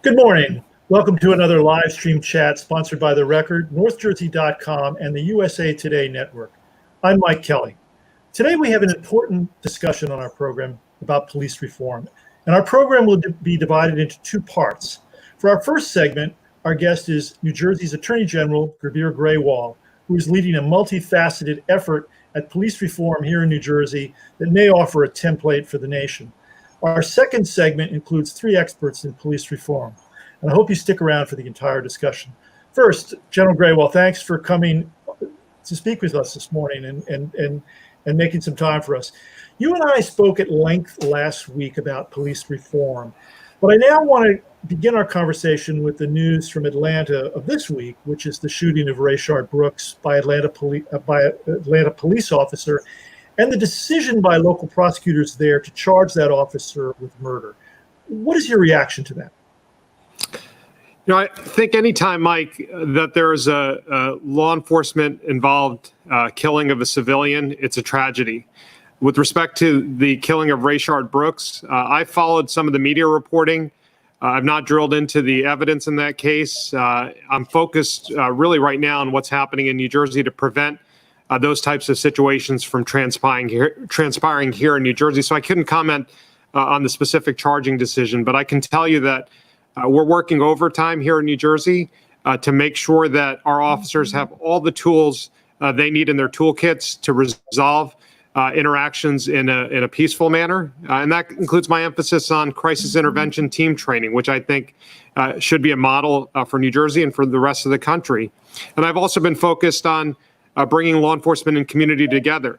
Good morning. Welcome to another live stream chat sponsored by The Record, NorthJersey.com, and the USA Today Network. I'm Mike Kelly. Today we have an important discussion on our program about police reform, and our program will be divided into two parts. For our first segment, our guest is New Jersey's Attorney General, Gurbir Grewal, who is leading a multifaceted effort at police reform here in New Jersey that may offer a template for the nation. Our second segment includes three experts in police reform, and I hope you stick around for the entire discussion. First, General Grewal, thanks for coming to speak with us this morning and making some time for us. You and I spoke at length last week about police reform, but I now want to begin our conversation with the news from Atlanta of this week, which is the shooting of Rayshard Brooks by Atlanta police officer, and the decision by local prosecutors there to charge that officer with murder. What is your reaction to that? I think anytime, Mike, that there is a law enforcement involved killing of a civilian, it's a tragedy. With respect to the killing of Rayshard Brooks, I followed some of the media reporting. I've not drilled into the evidence in that case. I'm focused really right now on what's happening in New Jersey to prevent those types of situations from transpiring here in New Jersey. So I couldn't comment on the specific charging decision, but I can tell you that we're working overtime here in New Jersey to make sure that our officers have all the tools they need in their toolkits to resolve interactions in a peaceful manner. And that includes my emphasis on crisis intervention team training, which I think should be a model for New Jersey and for the rest of the country. And I've also been focused on bringing law enforcement and community together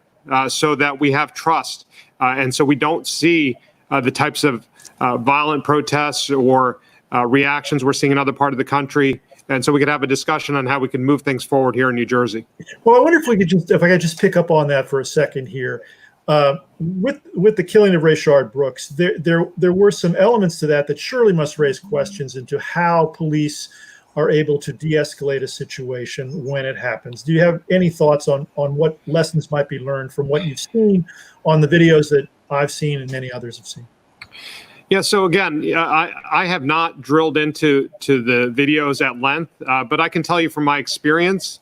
so that we have trust. And so we don't see the types of violent protests or reactions we're seeing in other part of the country. And so we could have a discussion on how we can move things forward here in New Jersey. Well, I wonder if I could just pick up on that for a second here. With the killing of Rayshard Brooks, there were some elements to that surely must raise questions into how police are able to de-escalate a situation when it happens. Do you have any thoughts on what lessons might be learned from what you've seen on the videos that I've seen and many others have seen? Yeah, so again, I have not drilled into the videos at length, but I can tell you from my experience,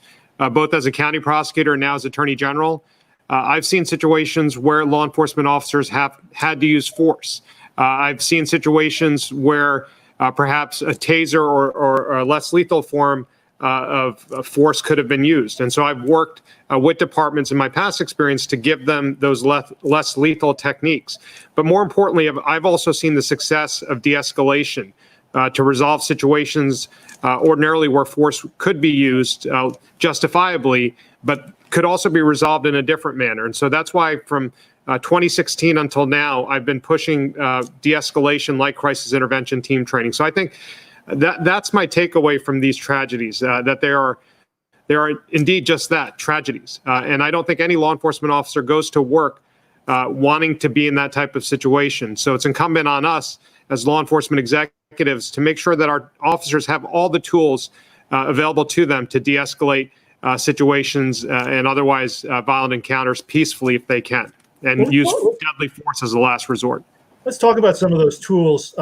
both as a county prosecutor and now as Attorney General, I've seen situations where law enforcement officers have had to use force. I've seen situations where perhaps a taser or a less lethal form of force could have been used. And so I've worked with departments in my past experience to give them those less lethal techniques. But more importantly, I've also seen the success of de-escalation to resolve situations ordinarily where force could be used justifiably, but could also be resolved in a different manner. And so that's why from 2016 until now, I've been pushing de-escalation like crisis intervention team training. So I think that's my takeaway from these tragedies, that they are indeed just that, tragedies. And I don't think any law enforcement officer goes to work wanting to be in that type of situation. So it's incumbent on us as law enforcement executives to make sure that our officers have all the tools available to them to de-escalate situations and otherwise violent encounters peacefully if they can, and use deadly force as a last resort. Let's talk about some of those tools.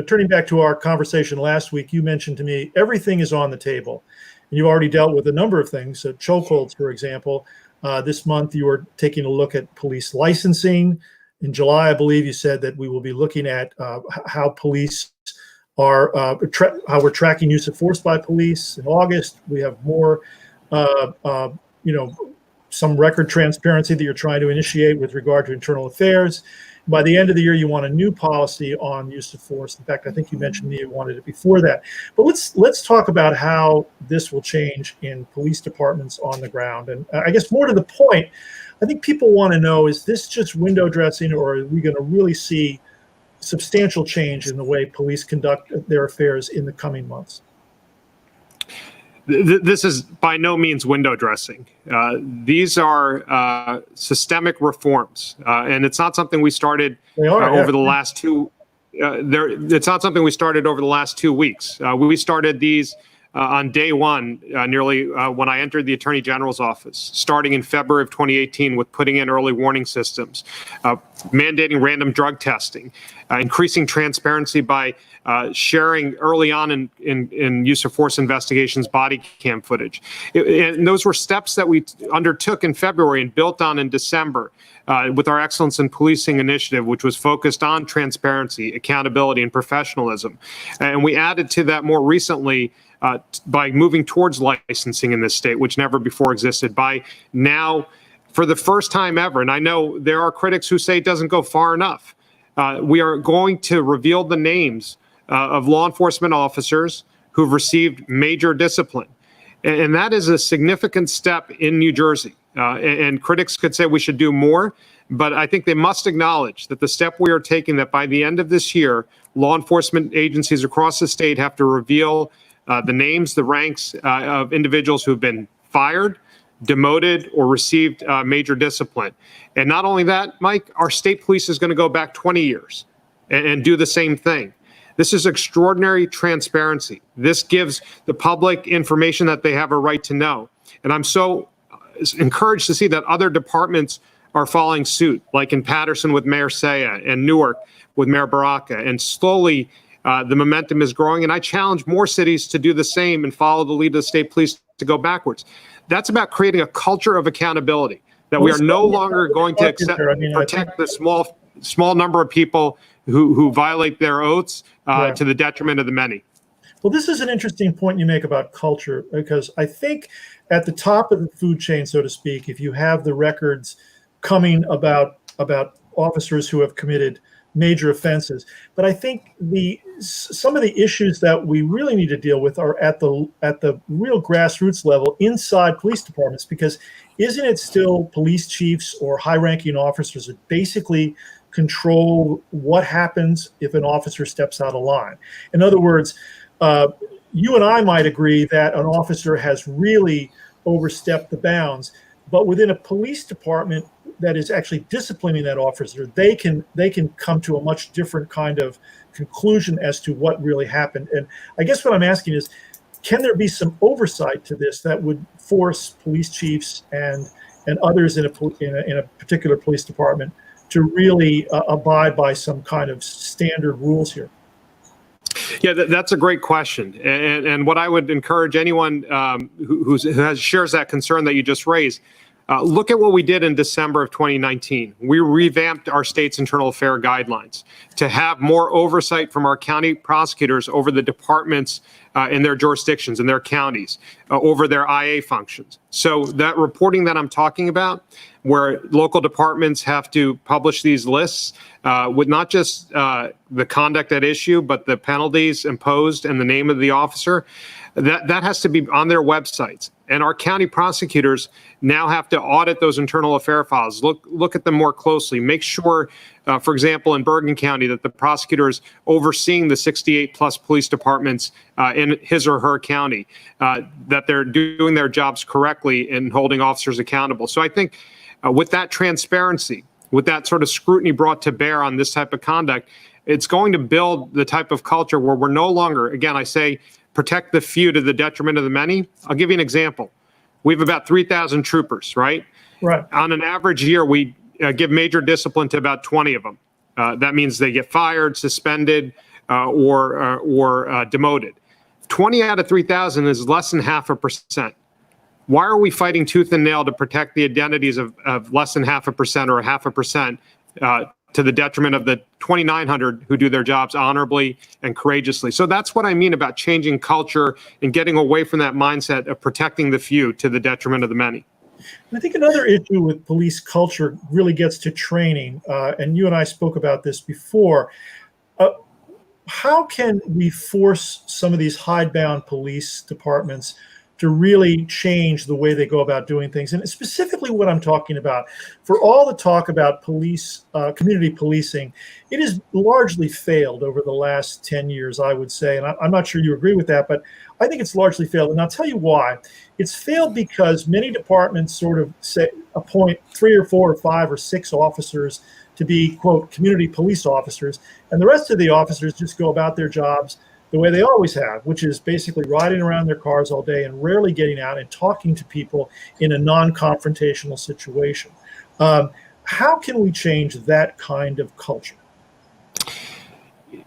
Turning back to our conversation last week, you mentioned to me everything is on the table. And you already dealt with a number of things, chokeholds, for example. This month, you were taking a look at police licensing. In July, I believe you said that we will be looking at how police are, how we're tracking use of force by police. In August, we have more, some record transparency that you're trying to initiate with regard to internal affairs. By the end of the year, you want a new policy on use of force. In fact, I think you mentioned you wanted it before that. But let's talk about how this will change in police departments on the ground. And I guess more to the point, I think people want to know, is this just window dressing, or are we going to really see substantial change in the way police conduct their affairs in the coming months? This is by no means window dressing. These are systemic reforms, and it's not something we started over the last two. It's not something we started over the last 2 weeks. We started these on day one, nearly when I entered the Attorney General's office, starting in February of 2018 with putting in early warning systems, mandating random drug testing, increasing transparency by sharing early on in use of force investigations body cam footage. And those were steps that we undertook in February and built on in December with our Excellence in Policing initiative, which was focused on transparency, accountability, and professionalism. And we added to that more recently by moving towards licensing in this state, which never before existed, by now, for the first time ever, and I know there are critics who say it doesn't go far enough, we are going to reveal the names of law enforcement officers who've received major discipline. And that is a significant step in New Jersey. And critics could say we should do more, but I think they must acknowledge that the step we are taking, that by the end of this year, law enforcement agencies across the state have to reveal the names, the ranks of individuals who have been fired, demoted, or received major discipline. And not only that, Mike, our state police is going to go back 20 years and do the same thing. This is extraordinary transparency. This gives the public information that they have a right to know. And I'm so encouraged to see that other departments are following suit, like in Patterson with Mayor Saya and Newark with Mayor Baraka. And slowly, the momentum is growing. And I challenge more cities to do the same and follow the lead of the state police to go backwards. That's about creating a culture of accountability, that we are no longer going to protect the small number of people who violate their oaths to the detriment of the many. Well, this is an interesting point you make about culture, because I think at the top of the food chain, so to speak, if you have the records coming about officers who have committed major offenses, but I think some of the issues that we really need to deal with are at the real grassroots level inside police departments, because isn't it still police chiefs or high-ranking officers that basically control what happens if an officer steps out of line? In other words, you and I might agree that an officer has really overstepped the bounds, but within a police department that is actually disciplining that officer, they can come to a much different kind of conclusion as to what really happened. And I guess what I'm asking is, can there be some oversight to this that would force police chiefs and others in a particular police department to really abide by some kind of standard rules here? Yeah, that's a great question. And what I would encourage anyone who shares that concern that you just raised, look at what we did in December of 2019. We revamped our state's internal affair guidelines to have more oversight from our county prosecutors over the departments in their jurisdictions, in their counties, over their IA functions. So that reporting that I'm talking about, where local departments have to publish these lists with not just the conduct at issue, but the penalties imposed and the name of the officer, that has to be on their websites. And our county prosecutors now have to audit those internal affair files, look at them more closely, make sure, for example, in Bergen County, that the prosecutor is overseeing the 68 plus police departments in his or her county, that they're doing their jobs correctly and holding officers accountable. So I think with that transparency, with that sort of scrutiny brought to bear on this type of conduct, it's going to build the type of culture where we're no longer, again, I say, protect the few to the detriment of the many. I'll give you an example. We have about 3,000 troopers, right? Right. On an average year, we give major discipline to about 20 of them. That means they get fired, suspended, or demoted. 20 out of 3,000 is less than 0.5%. Why are we fighting tooth and nail to protect the identities of less than 0.5% or 0.5% to the detriment of the 2,900 who do their jobs honorably and courageously? So that's what I mean about changing culture and getting away from that mindset of protecting the few to the detriment of the many. I think another issue with police culture really gets to training, and you and I spoke about this before. How can we force some of these hidebound police departments to really change the way they go about doing things? And specifically what I'm talking about, for all the talk about police, community policing, it has largely failed over the last 10 years, I would say. And I'm not sure you agree with that, but I think it's largely failed. And I'll tell you why. It's failed because many departments sort of appoint 3 or 4 or 5 or 6 officers to be, quote, community police officers. And the rest of the officers just go about their jobs the way they always have, which is basically riding around their cars all day and rarely getting out and talking to people in a non-confrontational situation. How can we change that kind of culture?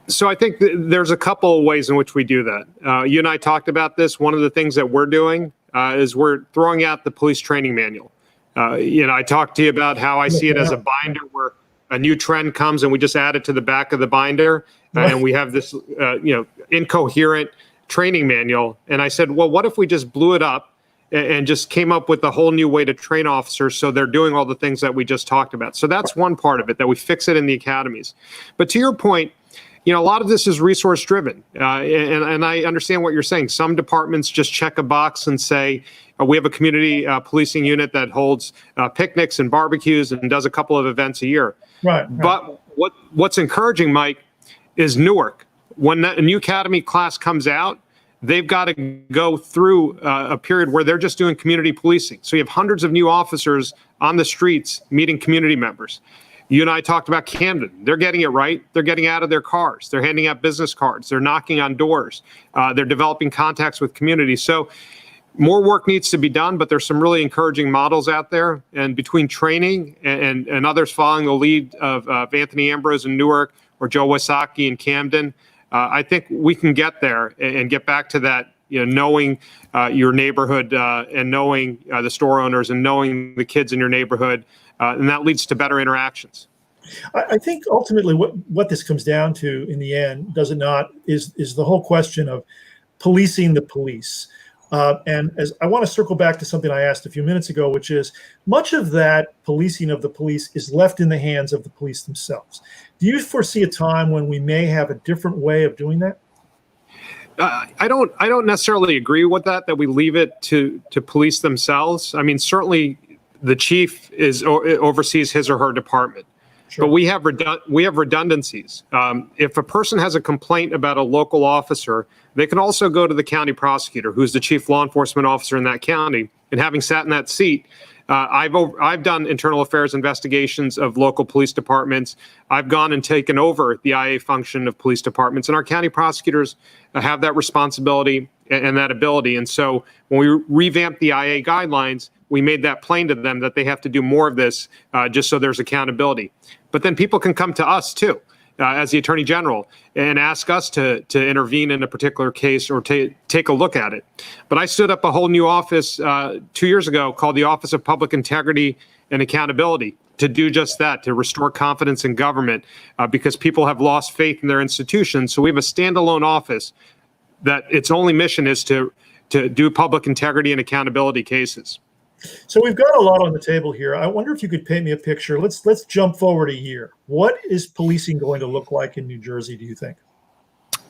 So I think there's a couple of ways in which we do that. You and I talked about this. One of the things that we're doing is we're throwing out the police training manual. I talked to you about how I see it as a binder where a new trend comes and we just add it to the back of the binder, and we have this, incoherent training manual. And I said, well, what if we just blew it up and just came up with a whole new way to train officers so they're doing all the things that we just talked about? So that's one part of it, that we fix it in the academies. But to your point, a lot of this is resource driven. And I understand what you're saying. Some departments just check a box and say, we have a community policing unit that holds picnics and barbecues and does a couple of events a year. Right. But what's encouraging, Mike, is Newark. When a new academy class comes out, they've got to go through a period where they're just doing community policing. So you have hundreds of new officers on the streets meeting community members. You and I talked about Camden. They're getting it right. They're getting out of their cars. They're handing out business cards. They're knocking on doors. They're developing contacts with communities. So more work needs to be done, but there's some really encouraging models out there. And between training and others following the lead of Anthony Ambrose in Newark or Joe Wysocki in Camden, I think we can get there and get back to that, knowing your neighborhood and knowing the store owners and knowing the kids in your neighborhood. And that leads to better interactions. I think ultimately what this comes down to in the end, does it not, is the whole question of policing the police. And as I want to circle back to something I asked a few minutes ago, which is much of that policing of the police is left in the hands of the police themselves. Do you foresee a time when we may have a different way of doing that? I don't necessarily agree with that we leave it to police themselves. I mean, certainly the chief oversees his or her department. Sure. But we have redundancies. If a person has a complaint about a local officer, they can also go to the county prosecutor, who's the chief law enforcement officer in that county. And having sat in that seat, I've done internal affairs investigations of local police departments. I've gone and taken over the IA function of police departments, and our county prosecutors have that responsibility and that ability. And so when we revamped the IA guidelines, we made that plain to them that they have to do more of this just so there's accountability. But then people can come to us too, as the Attorney General, and ask us to intervene in a particular case or take a look at it. But I stood up a whole new office 2 years ago called the Office of Public Integrity and Accountability to do just that, to restore confidence in government because people have lost faith in their institutions. So we have a standalone office that its only mission is to do public integrity and accountability cases. So we've got a lot on the table here. I wonder if you could paint me a picture. Let's jump forward a year. What is policing going to look like in New Jersey, do you think?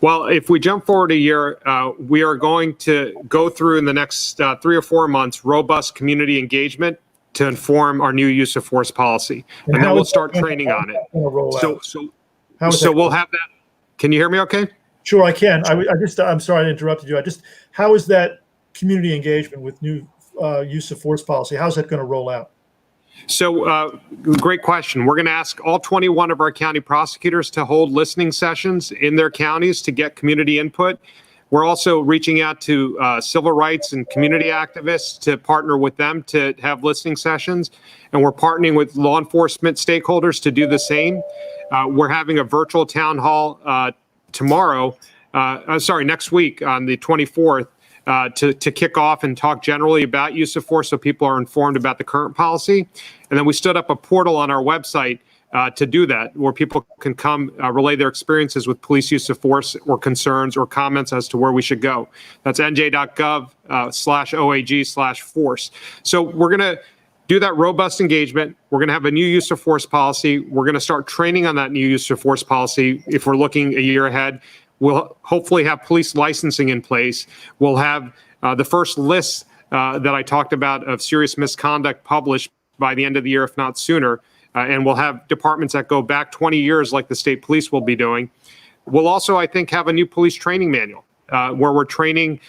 Well, if we jump forward a year, we are going to go through in the next 3 or 4 months robust community engagement to inform our new use of force policy. And then we'll start training on it. So we'll have that. Can you hear me okay? Sure, I can. I'm sorry I interrupted you. How is that community engagement with new use of force policy? How's that going to roll out? So great question. We're going to ask all 21 of our county prosecutors to hold listening sessions in their counties to get community input. We're also reaching out to civil rights and community activists to partner with them to have listening sessions. And we're partnering with law enforcement stakeholders to do the same. We're having a virtual town hall next week on the 24th. To kick off and talk generally about use of force so people are informed about the current policy. And then we stood up a portal on our website to do that, where people can come relay their experiences with police use of force or concerns or comments as to where we should go. That's nj.gov/OAG/force. So we're going to do that robust engagement. We're going to have a new use of force policy. We're going to start training on that new use of force policy if we're looking a year ahead. We'll hopefully have police licensing in place. We'll have the first list that I talked about of serious misconduct published by the end of the year, if not sooner. And we'll have departments that go back 20 years like the state police will be doing. We'll also, I think, have a new police training manual where we're training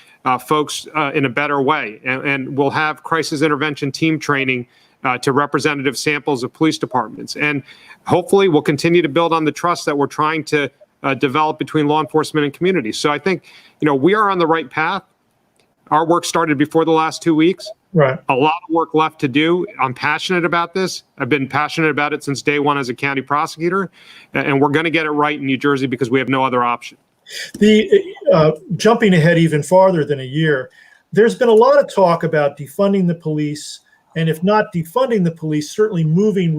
folks in a better way. And we'll have crisis intervention team training to representative samples of police departments. And hopefully we'll continue to build on the trust that we're trying to develop between law enforcement and community. So I think, we are on the right path. Our work started before the last 2 weeks. Right. A lot of work left to do. I'm passionate about this. I've been passionate about it since day one as a county prosecutor, and we're going to get it right in New Jersey because we have no other option. Jumping ahead even farther than a year, there's been a lot of talk about defunding the police, and if not defunding the police, certainly moving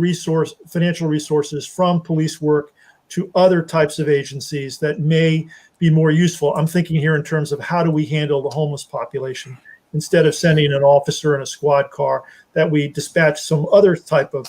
financial resources from police work to other types of agencies that may be more useful. I'm thinking here in terms of how do we handle the homeless population instead of sending an officer in a squad car, that we dispatch some other type of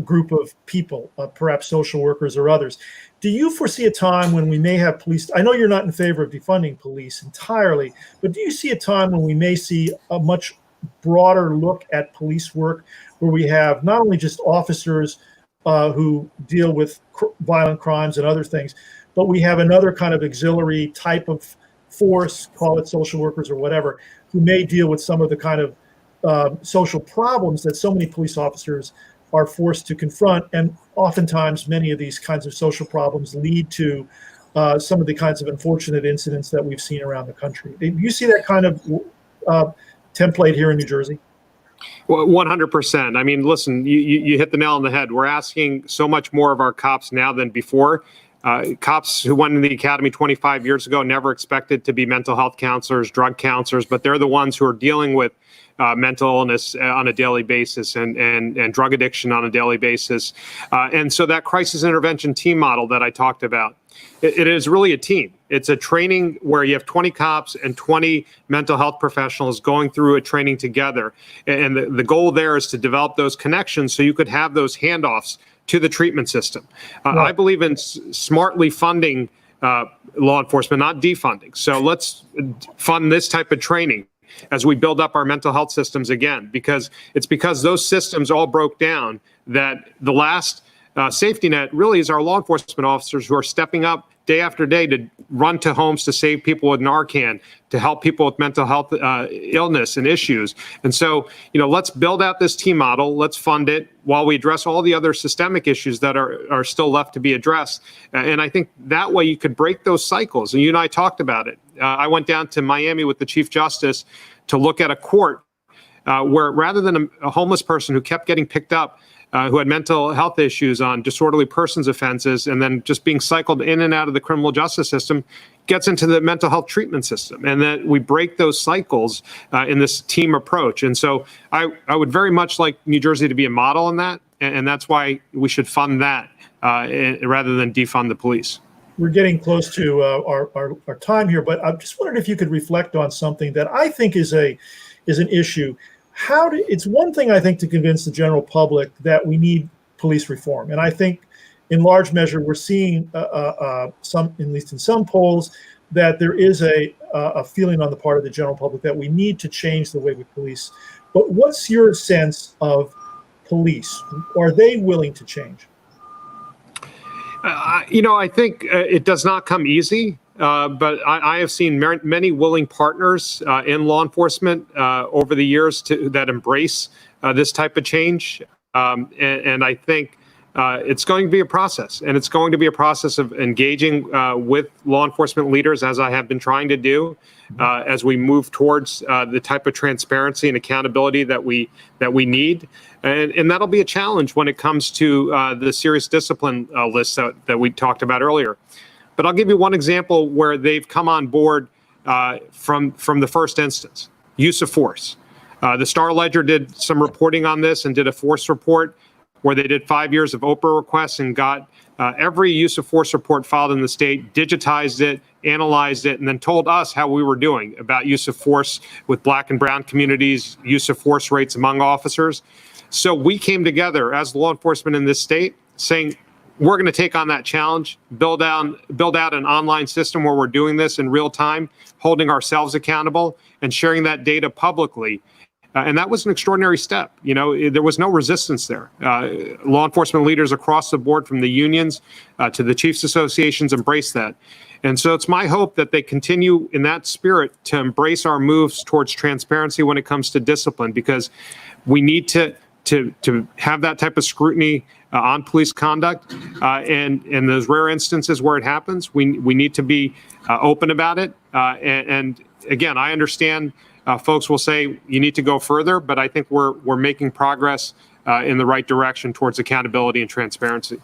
group of people, perhaps social workers or others. Do you foresee a time when we may have police? I know you're not in favor of defunding police entirely, but do you see a time when we may see a much broader look at police work, where we have not only just officers who deal with violent crimes and other things, but we have another kind of auxiliary type of force, call it social workers or whatever, who may deal with some of the kind of social problems that so many police officers are forced to confront. And oftentimes many of these kinds of social problems lead to some of the kinds of unfortunate incidents that we've seen around the country. Do you see that kind of template here in New Jersey? Well, 100%. I mean, listen, you hit the nail on the head. We're asking so much more of our cops now than before. Cops who went in the academy 25 years ago never expected to be mental health counselors, drug counselors, but they're the ones who are dealing with mental illness on a daily basis and drug addiction on a daily basis. And so that crisis intervention team model that I talked about, it is really a team. It's a training where you have 20 cops and 20 mental health professionals going through a training together. And the goal there is to develop those connections so you could have those handoffs to the treatment system. Right. I believe in smartly funding law enforcement, not defunding. So let's fund this type of training as we build up our mental health systems again, because those systems all broke down that the last safety net really is our law enforcement officers who are stepping up day after day to run to homes to save people with Narcan, to help people with mental health illness and issues. And so, let's build out this team model. Let's fund it while we address all the other systemic issues that are still left to be addressed. And I think that way you could break those cycles. And you and I talked about it. I went down to Miami with the Chief Justice to look at a court where rather than a homeless person who kept getting picked up, who had mental health issues on disorderly persons offenses and then just being cycled in and out of the criminal justice system, gets into the mental health treatment system, and that we break those cycles in this team approach. And so I would very much like New Jersey to be a model in that, and that's why we should fund that rather than defund the police. We're getting close to our time here, but I'm just wondering if you could reflect on something that I think is an issue. It's one thing, I think, to convince the general public that we need police reform. And I think in large measure, we're seeing at least in some polls, that there is a feeling on the part of the general public that we need to change the way we police. But what's your sense of police? Are they willing to change? I think it does not come easy. But I have seen many willing partners in law enforcement over the years that embrace this type of change. And I think it's going to be a process. And it's going to be a process of engaging with law enforcement leaders, as I have been trying to do, as we move towards the type of transparency and accountability that we need. And that'll be a challenge when it comes to the serious discipline list that we talked about earlier. But I'll give you one example where they've come on board from the first instance, use of force. The Star Ledger did some reporting on this and did a force report where they did 5 years of Oprah requests and got every use of force report filed in the state, digitized it, analyzed it, and then told us how we were doing about use of force with Black and brown communities, use of force rates among officers. So we came together as law enforcement in this state saying, we're going to take on that challenge, build out an online system where we're doing this in real time, holding ourselves accountable and sharing that data publicly. And that was an extraordinary step. There was no resistance there. Law enforcement leaders across the board, from the unions to the chiefs associations, embraced that. And so it's my hope that they continue in that spirit to embrace our moves towards transparency when it comes to discipline, because we need to to have that type of scrutiny on police conduct, and in those rare instances where it happens, we need to be open about it. And again, I understand folks will say you need to go further, but I think we're making progress in the right direction towards accountability and transparency.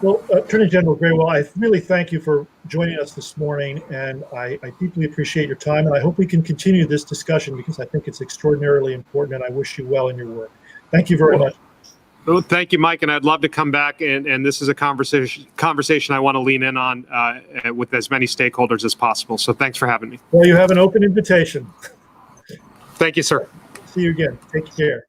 Well, Attorney General Grewal, I really thank you for joining us this morning, and I deeply appreciate your time, and I hope we can continue this discussion because I think it's extraordinarily important, and I wish you well in your work. Thank you very much. Well, thank you, Mike, and I'd love to come back, and this is a conversation I want to lean in on with as many stakeholders as possible. So thanks for having me. Well, you have an open invitation. Thank you, sir. See you again. Take care.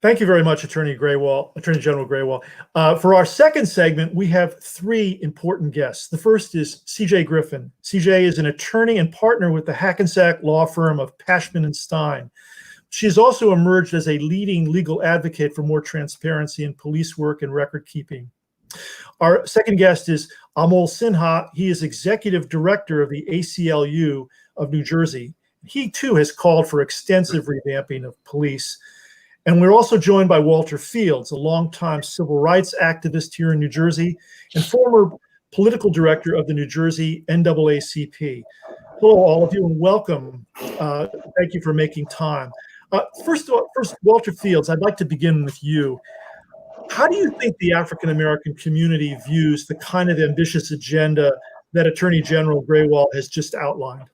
Thank you very much, Attorney General Grewal. For our second segment, we have three important guests. The first is CJ Griffin. CJ is an attorney and partner with the Hackensack law firm of Pashman and Stein. She has also emerged as a leading legal advocate for more transparency in police work and record keeping. Our second guest is Amol Sinha. He is executive director of the ACLU of New Jersey. He too has called for extensive revamping of police. And we're also joined by Walter Fields, a longtime civil rights activist here in New Jersey and former political director of the New Jersey NAACP. Hello, all of you, and welcome. Thank you for making time. First, Walter Fields, I'd like to begin with you. How do you think the African-American community views the kind of ambitious agenda that Attorney General Grewal has just outlined?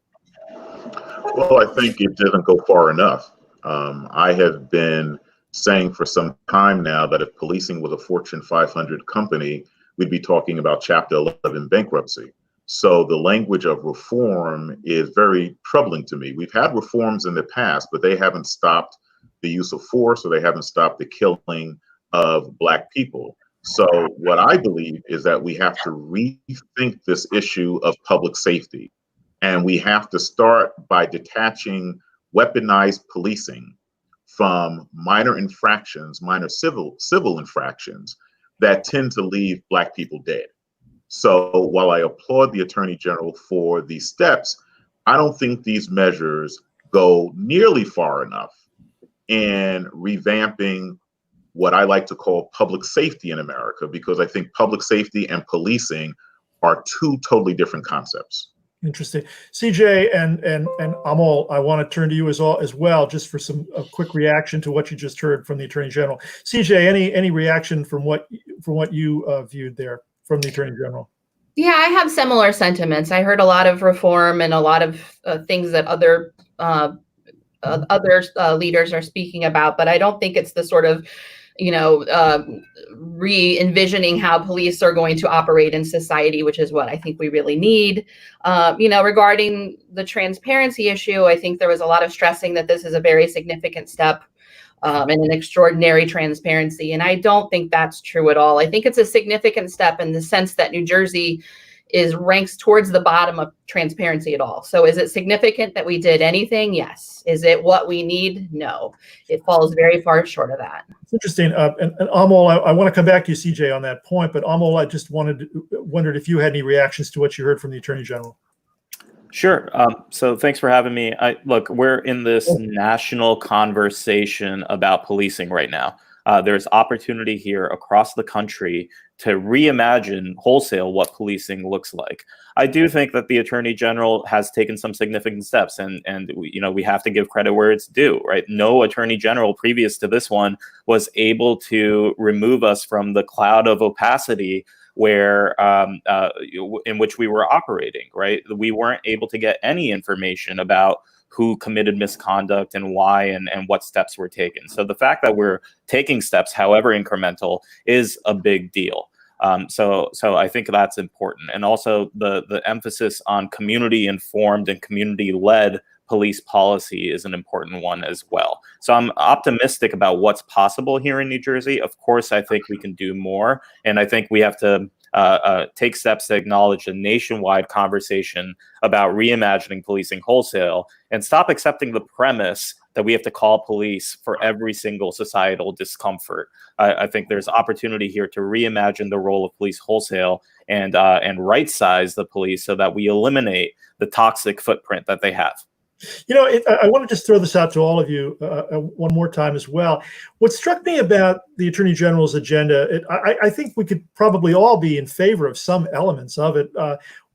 Well, I think it doesn't go far enough. I have been saying for some time now that if policing was a Fortune 500 company, we'd be talking about Chapter 11 bankruptcy. So the language of reform is very troubling to me. We've had reforms in the past, but they haven't stopped the use of force, or they haven't stopped the killing of Black people. So what I believe is that we have to rethink this issue of public safety. And we have to start by detaching weaponized policing from minor infractions, minor civil infractions that tend to leave Black people dead. So while I applaud the Attorney General for these steps, I don't think these measures go nearly far enough in revamping what I like to call public safety in America, because I think public safety and policing are two totally different concepts. Interesting. CJ and Amol, I want to turn to you as well, just for a quick reaction to what you just heard from the Attorney General. CJ, any reaction from what you viewed there from the Attorney General? Yeah, I have similar sentiments. I heard a lot of reform and a lot of things that other leaders are speaking about, but I don't think it's the sort of re-envisioning how police are going to operate in society, which is what I think we really need. Regarding the transparency issue, I think there was a lot of stressing that this is a very significant step and an extraordinary transparency. And I don't think that's true at all. I think it's a significant step in the sense that New Jersey ranks towards the bottom of transparency at all. So is it significant that we did anything? Yes. Is it what we need? No. It falls very far short of that. It's interesting. And Amol, I want to come back to you, CJ, on that point, but Amol, I just wondered if you had any reactions to what you heard from the Attorney General. Sure. So thanks for having me. Look, we're in this national conversation about policing right now. There's opportunity here across the country to reimagine wholesale what policing looks like. I do think that the Attorney General has taken some significant steps, and we have to give credit where it's due, right? No Attorney General previous to this one was able to remove us from the cloud of opacity where in which we were operating, right? We weren't able to get any information about who committed misconduct and why and what steps were taken. So the fact that we're taking steps, however incremental, is a big deal. So I think that's important. And also the emphasis on community-informed and community-led police policy is an important one as well. So I'm optimistic about what's possible here in New Jersey. Of course, I think we can do more. And I think we have to take steps to acknowledge a nationwide conversation about reimagining policing wholesale and stop accepting the premise that we have to call police for every single societal discomfort. I think there's opportunity here to reimagine the role of police wholesale and right-size the police so that we eliminate the toxic footprint that they have. I want to just throw this out to all of you one more time as well. What struck me about the Attorney General's agenda, I think we could probably all be in favor of some elements of it.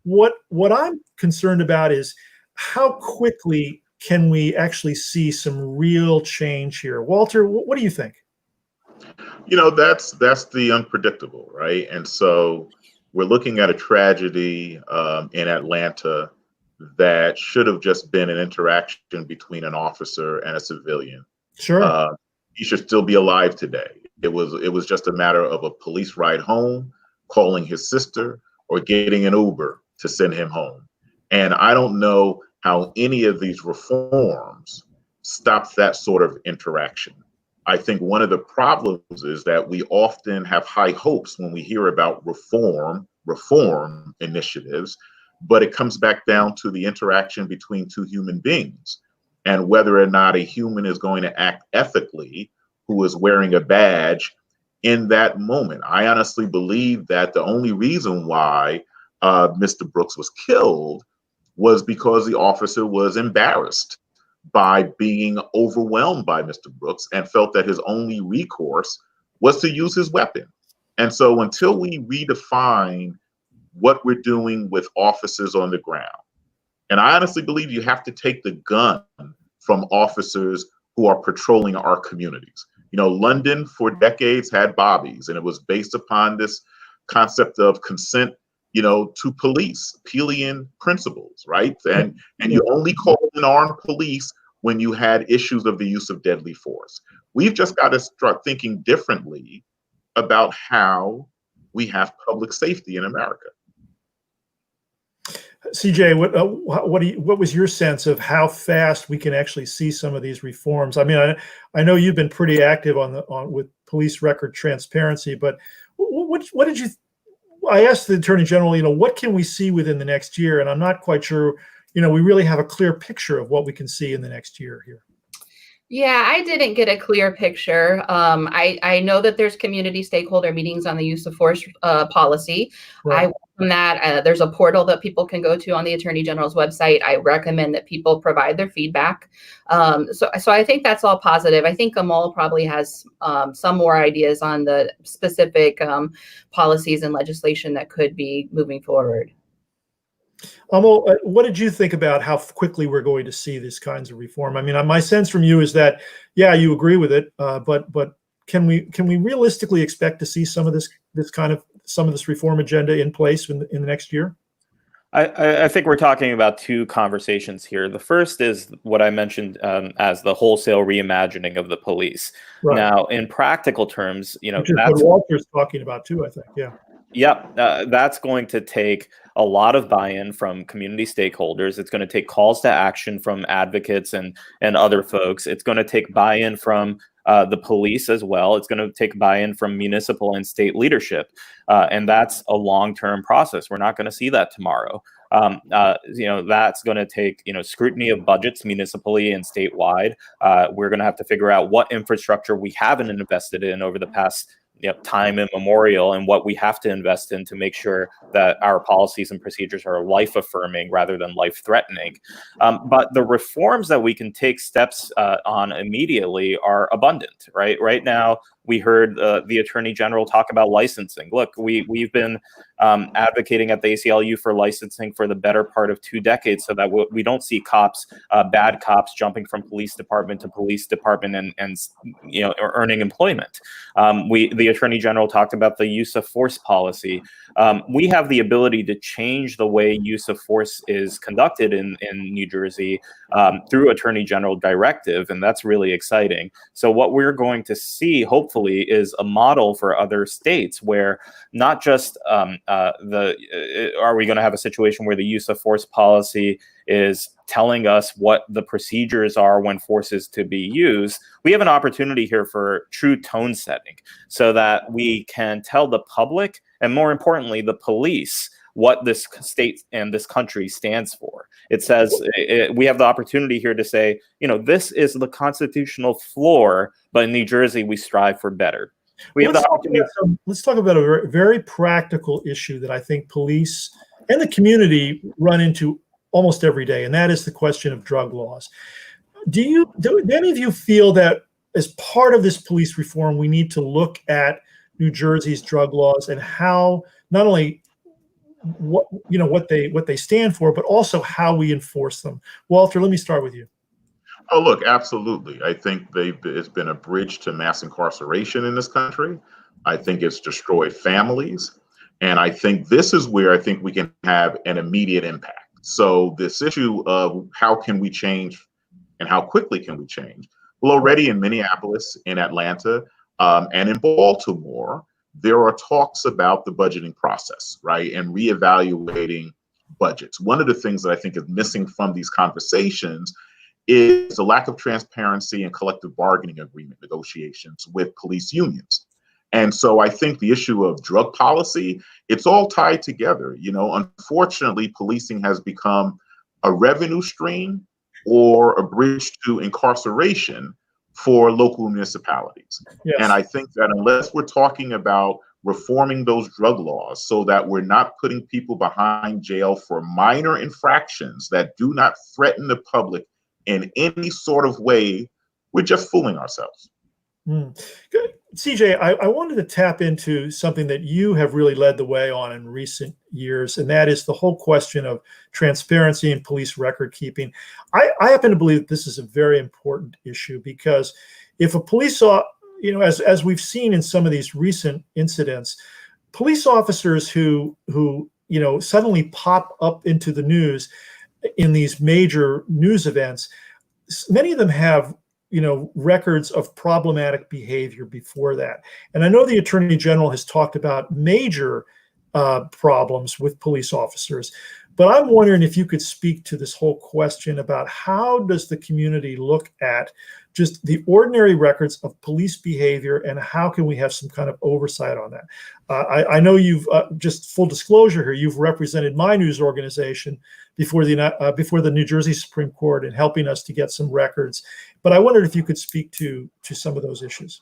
What I'm concerned about is how quickly can we actually see some real change here? Walter, what do you think? That's the unpredictable, right? And so we're looking at a tragedy in Atlanta that should have just been an interaction between an officer and a civilian. Sure. He should still be alive today. It was just a matter of a police ride home, calling his sister, or getting an Uber to send him home. And I don't know how any of these reforms stops that sort of interaction. I think one of the problems is that we often have high hopes when we hear about reform initiatives, but it comes back down to the interaction between two human beings and whether or not a human is going to act ethically who is wearing a badge in that moment. I honestly believe that the only reason why Mr. Brooks was killed was because the officer was embarrassed by being overwhelmed by Mr. Brooks and felt that his only recourse was to use his weapon. And so until we redefine what we're doing with officers on the ground, and I honestly believe you have to take the gun from officers who are patrolling our communities. London for decades had bobbies, and it was based upon this concept of consent, to police, Pelian principles, right? And you only called in armed police when you had issues of the use of deadly force. We've just got to start thinking differently about how we have public safety in America. CJ, what was your sense of how fast we can actually see some of these reforms? I mean, I know you've been pretty active with police record transparency, but what did you? I asked the Attorney General, what can we see within the next year? And I'm not quite sure, we really have a clear picture of what we can see in the next year here. Yeah, I didn't get a clear picture. I know that there's community stakeholder meetings on the use of force policy. Right. I welcome that. There's a portal that people can go to on the Attorney General's website. I recommend that people provide their feedback. So I think that's all positive. I think Amol probably has some more ideas on the specific policies and legislation that could be moving forward. Amol, what did you think about how quickly we're going to see these kinds of reform? I mean, my sense from you is that, yeah, you agree with it, but can we realistically expect to see some of this reform agenda in place in the next year? I think we're talking about two conversations here. The first is what I mentioned as the wholesale reimagining of the police. Right. Now, in practical terms, which is what Walter's talking about too, I think. Yeah. Yep, that's going to take a lot of buy-in from community stakeholders. It's going to take calls to action from advocates and other folks. It's going to take buy-in from the police as well. It's going to take buy-in from municipal and state leadership. And that's a long-term process. We're not going to see that tomorrow. That's going to take, scrutiny of budgets municipally and statewide. We're going to have to figure out what infrastructure we haven't invested in over the past time immemorial, and what we have to invest in to make sure that our policies and procedures are life-affirming rather than life-threatening. But the reforms that we can take steps on immediately are abundant, right? Right now, we heard the Attorney General talk about licensing. Look, we've been advocating at the ACLU for licensing for the better part of 2 decades, so that we don't see cops, bad cops, jumping from police department to police department and earning employment. The Attorney General talked about the use of force policy. We have the ability to change the way use of force is conducted in New Jersey through Attorney General directive, and that's really exciting. So what we're going to see, hopefully, is a model for other states where not just are we going to have a situation where the use of force policy is telling us what the procedures are when force is to be used. We have an opportunity here for true tone setting so that we can tell the public, and more importantly, the police, what this state and this country stands for. It says we have the opportunity here to say, this is the constitutional floor, but in New Jersey, we strive for better. Let's talk about a very practical issue that I think police and the community run into almost every day, and that is the question of drug laws. Do any of you feel that as part of this police reform, we need to look at New Jersey's drug laws and how not only what they stand for, but also how we enforce them? Walter, let me start with you. Oh, look, absolutely. I think it's been a bridge to mass incarceration in this country. I think it's destroyed families. And I think this is where I think we can have an immediate impact. So this issue of how can we change and how quickly can we change? Well, already in Minneapolis, in Atlanta, and in Baltimore, there are talks about the budgeting process, right? And reevaluating budgets. One of the things that I think is missing from these conversations is the lack of transparency and collective bargaining agreement negotiations with police unions. And so I think the issue of drug policy, it's all tied together. Unfortunately, policing has become a revenue stream or a bridge to incarceration for local municipalities. Yes. And I think that unless we're talking about reforming those drug laws so that we're not putting people behind jail for minor infractions that do not threaten the public in any sort of way, we're just fooling ourselves. Good. CJ, I wanted to tap into something that you have really led the way on in recent years, and that is the whole question of transparency in police record keeping. I happen to believe that this is a very important issue because if a police, as we've seen in some of these recent incidents, police officers who suddenly pop up into the news in these major news events, many of them have records of problematic behavior before that. And I know the Attorney General has talked about major problems with police officers, but I'm wondering if you could speak to this whole question about how does the community look at just the ordinary records of police behavior and how can we have some kind of oversight on that? I know you've, just full disclosure here, you've represented my news organization before the New Jersey Supreme Court in helping us to get some records. But I wondered if you could speak to some of those issues.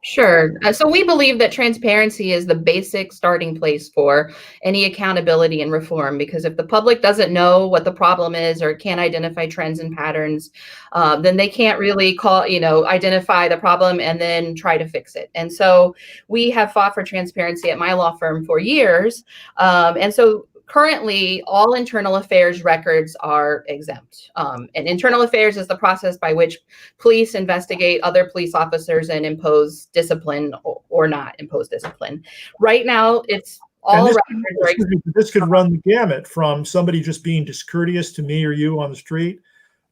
Sure. So we believe that transparency is the basic starting place for any accountability and reform, because if the public doesn't know what the problem is or can't identify trends and patterns, then they can't really identify the problem and then try to fix it. And so we have fought for transparency at my law firm for years. And so currently, all internal affairs records are exempt. And internal affairs is the process by which police investigate other police officers and impose discipline or not impose discipline. Right now, it's all records. This could run the gamut from somebody just being discourteous to me or you on the street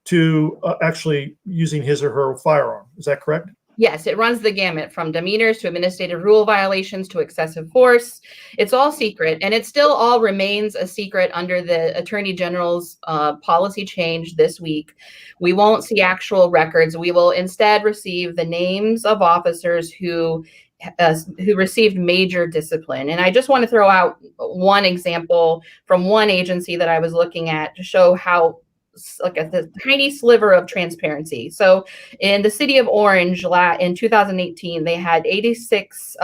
to actually using his or her firearm. Is that correct? Yes, it runs the gamut from demeanors to administrative rule violations to excessive force. It's all secret, and it still all remains a secret under the Attorney General's policy change this week. We won't see actual records. We will instead receive the names of officers who received major discipline. And I just want to throw out one example from one agency that I was looking at to show how like a tiny sliver of transparency. So in the city of Orange in 2018, they had 86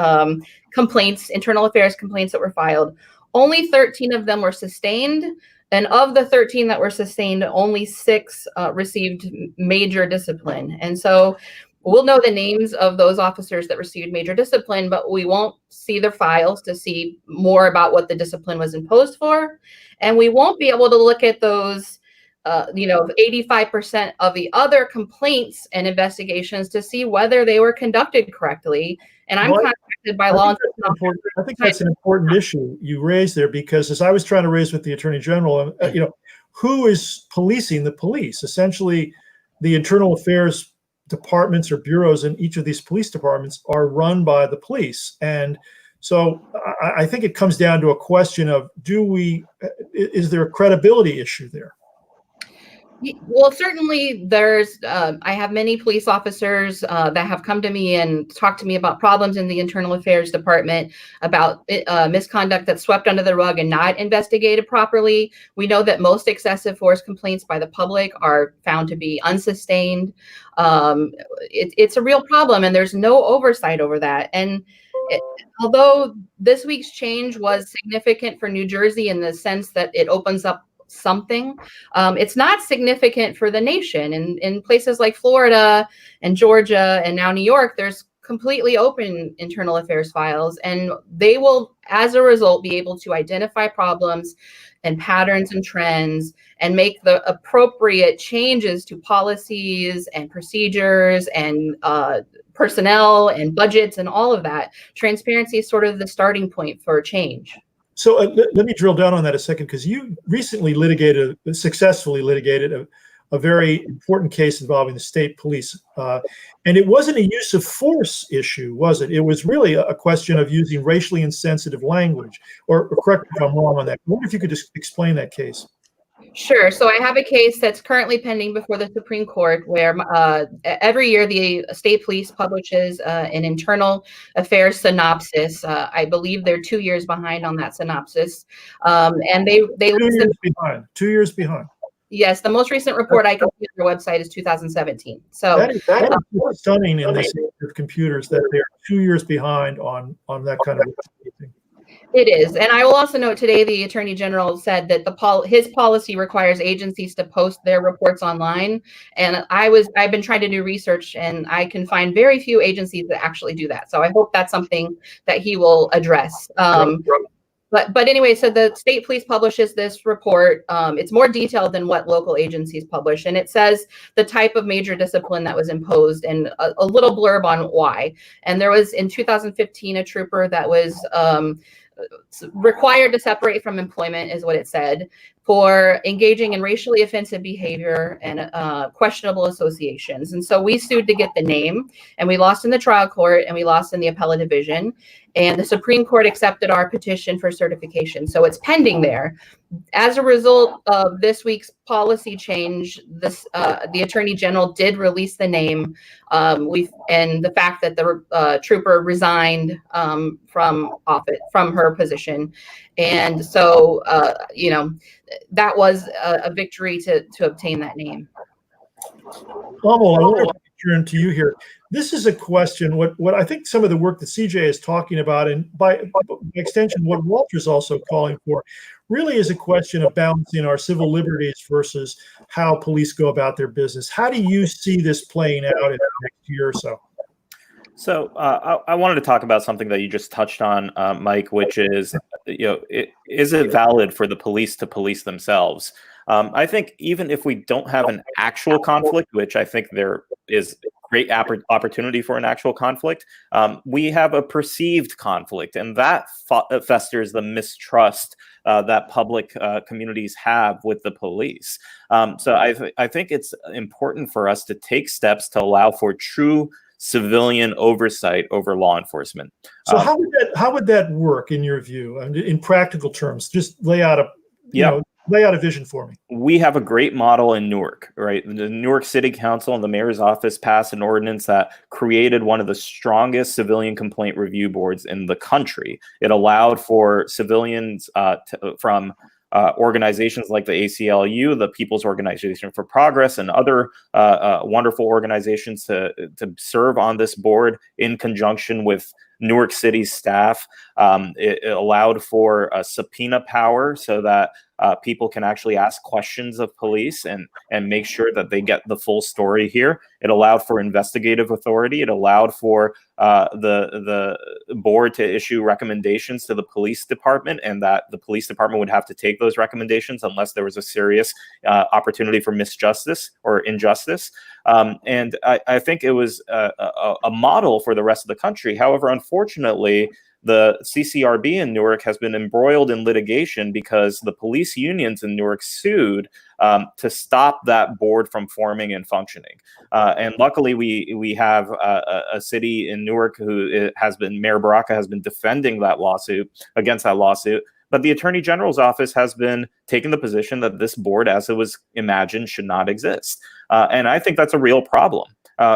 complaints, internal affairs complaints that were filed. Only 13 of them were sustained. And of the 13 that were sustained, only 6 received major discipline. And so we'll know the names of those officers that received major discipline, but we won't see their files to see more about what the discipline was imposed for. And we won't be able to look at those 85% of the other complaints and investigations to see whether they were conducted correctly. And I'm contacted by law enforcement. I think that's an important issue you raised there, because as I was trying to raise with the Attorney General, who is policing the police? Essentially, the internal affairs departments or bureaus in each of these police departments are run by the police. And so I think it comes down to a question of, is there a credibility issue there? Well, certainly there's, I have many police officers that have come to me and talked to me about problems in the internal affairs department, about misconduct that's swept under the rug and not investigated properly. We know that most excessive force complaints by the public are found to be unsustained. It's a real problem, and there's no oversight over that. And although this week's change was significant for New Jersey in the sense that it opens up something. It's not significant for the nation. In places like Florida and Georgia and now New York, there's completely open internal affairs files, and they will, as a result, be able to identify problems and patterns and trends and make the appropriate changes to policies and procedures and personnel and budgets and all of that. Transparency is sort of the starting point for change. So let me drill down on that a second, because you recently successfully litigated a very important case involving the state police. And it wasn't a use of force issue, was it? It was really a question of using racially insensitive language, or correct me if I'm wrong on that. I wonder if you could just explain that case. Sure. So I have a case that's currently pending before the Supreme Court where every year the state police publishes an internal affairs synopsis. I believe they're 2 years behind on that synopsis. And they 2 years behind. 2 years behind. Yes, the most recent report I can see on their website is 2017. So that is stunning in this age of computers that they're 2 years behind on that kind of thing. It is. And I will also note today the Attorney General said that his policy requires agencies to post their reports online. And I've been trying to do research, and I can find very few agencies that actually do that. So I hope that's something that he will address. But anyway, so the state police publishes this report. It's more detailed than what local agencies publish, and it says the type of major discipline that was imposed and a little blurb on why. And there was in 2015 a trooper that was required to separate from employment, is what it said, for engaging in racially offensive behavior and questionable associations. And so we sued to get the name, and we lost in the trial court, and we lost in the appellate division. And the Supreme Court accepted our petition for certification. So it's pending there. As a result of this week's policy change, the Attorney General did release the name, and the fact that the trooper resigned from her position. And so, that was a victory to obtain that name. Amol, I want to turn to you here. This is a question, what I think some of the work that CJ is talking about, and by extension, what Walter's also calling for, really is a question of balancing our civil liberties versus how police go about their business. How do you see this playing out in the next year or so? So I wanted to talk about something that you just touched on, Mike, which is, is it valid for the police to police themselves? I think even if we don't have an actual conflict, which I think there is great opportunity for an actual conflict, we have a perceived conflict, and that festers the mistrust that public communities have with the police. So I think it's important for us to take steps to allow for true civilian oversight over law enforcement. So how would that work in your view, in practical terms? Just lay out a vision for me. We have a great model in Newark, right? The Newark City Council and the mayor's office passed an ordinance that created one of the strongest civilian complaint review boards in the country. It allowed for civilians from organizations like the ACLU, the People's Organization for Progress, and other wonderful organizations to serve on this board in conjunction with Newark City's staff. It allowed for a subpoena power so that people can actually ask questions of police and make sure that they get the full story here. It allowed for investigative authority. It allowed for the board to issue recommendations to the police department, and that the police department would have to take those recommendations unless there was a serious opportunity for misjustice or injustice. And I think it was a model for the rest of the country. However, unfortunately, the CCRB in Newark has been embroiled in litigation because the police unions in Newark sued to stop that board from forming and functioning. And luckily, we have a city in Newark who has been, Mayor Baraka has been defending that lawsuit, against that lawsuit. But the Attorney General's office has been taking the position that this board, as it was imagined, should not exist. And I think that's a real problem.